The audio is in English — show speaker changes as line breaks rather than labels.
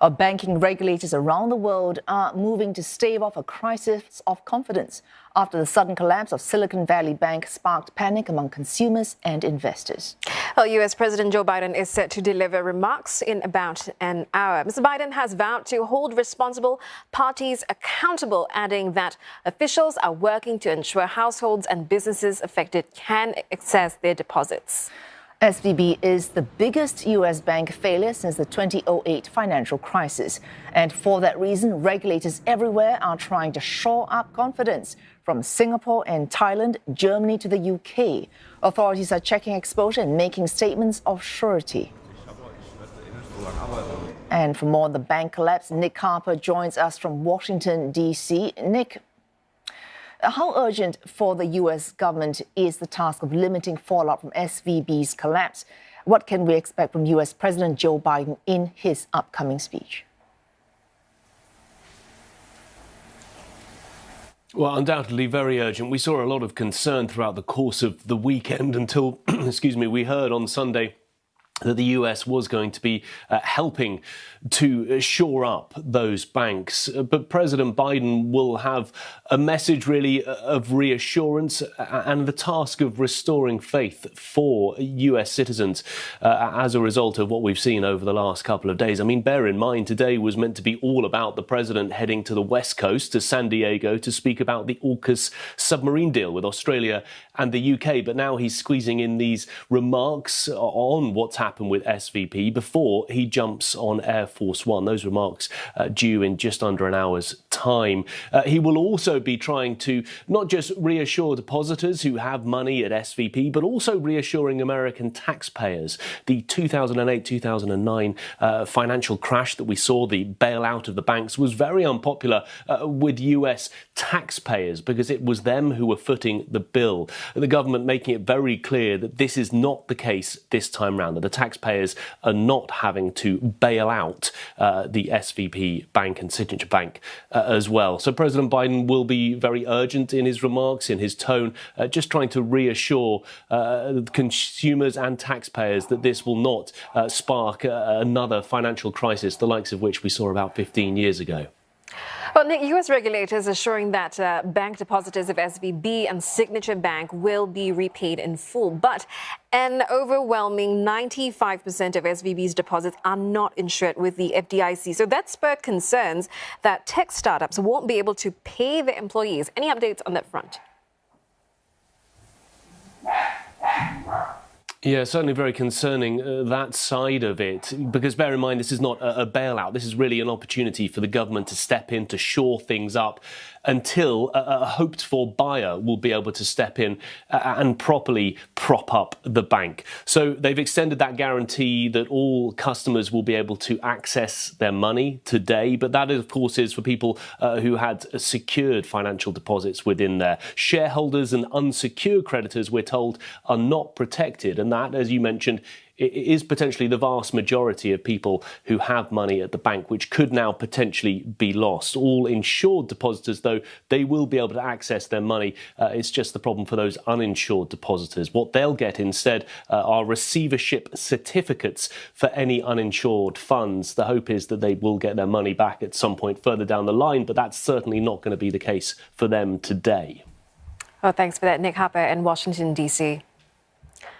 Banking regulators around the world are moving to stave off a crisis of confidence after the sudden collapse of Silicon Valley Bank sparked panic among consumers and investors.
Well, U.S. President Joe Biden is set to deliver remarks in about an hour. Mr. Biden has vowed to hold responsible parties accountable, adding that officials are working to ensure households and businesses affected can access their deposits.
SVB is the biggest U.S. bank failure since the 2008 financial crisis. And for that reason, regulators everywhere are trying to shore up confidence. From Singapore and Thailand, Germany to the UK. Authorities are checking exposure and making statements of surety. And for more on the bank collapse, Nick Harper joins us from Washington, D.C. Nick, how urgent for the U.S. government is the task of limiting fallout from SVB's collapse? What can we expect from U.S. President Joe Biden in his upcoming speech?
Well, undoubtedly very urgent. We saw a lot of concern throughout the course of the weekend until, we heard on Sunday that the US was going to be helping to shore up those banks. But President Biden will have a message really of reassurance and the task of restoring faith for US citizens as a result of what we've seen over the last couple of days. I mean, bear in mind, today was meant to be all about the president heading to the West Coast, to San Diego, to speak about the AUKUS submarine deal with Australia and the UK. But now he's squeezing in these remarks on what's happened with SVB before he jumps on Air Force One. Those remarks due in just under an hour's time. He will also be trying to not just reassure depositors who have money at SVB, but also reassuring American taxpayers. The 2008-2009 financial crash that we saw, the bailout of the banks, was very unpopular with US taxpayers because it was them who were footing the bill. The government making it very clear that this is not the case this time round, that the taxpayers are not having to bail out the SVB bank and Signature Bank as well. So President Biden will be very urgent in his remarks, in his tone, just trying to reassure consumers and taxpayers that this will not spark another financial crisis, the likes of which we saw about 15 years ago.
Well, Nick, U.S. regulators assuring that bank depositors of SVB and Signature Bank will be repaid in full. But an overwhelming 95% of SVB's deposits are not insured with the FDIC. So that spurred concerns that tech startups won't be able to pay their employees. Any updates on that front?
Yeah, certainly very concerning, that side of it, because bear in mind, this is not a bailout. This is really an opportunity for the government to step in to shore things up until a hoped-for buyer will be able to step in and properly prop up the bank. So they've extended that guarantee that all customers will be able to access their money today. But that, of course, is for people who had secured financial deposits within there. Shareholders and unsecured creditors, we're told, are not protected. And that, as you mentioned, is potentially the vast majority of people who have money at the bank, which could now potentially be lost. All insured depositors, though, they will be able to access their money. It's just the problem for those uninsured depositors. What they'll get instead are receivership certificates for any uninsured funds. The hope is that they will get their money back at some point further down the line, but that's certainly not going to be the case for them today.
Well, thanks for that, Nick Harper in Washington, D.C.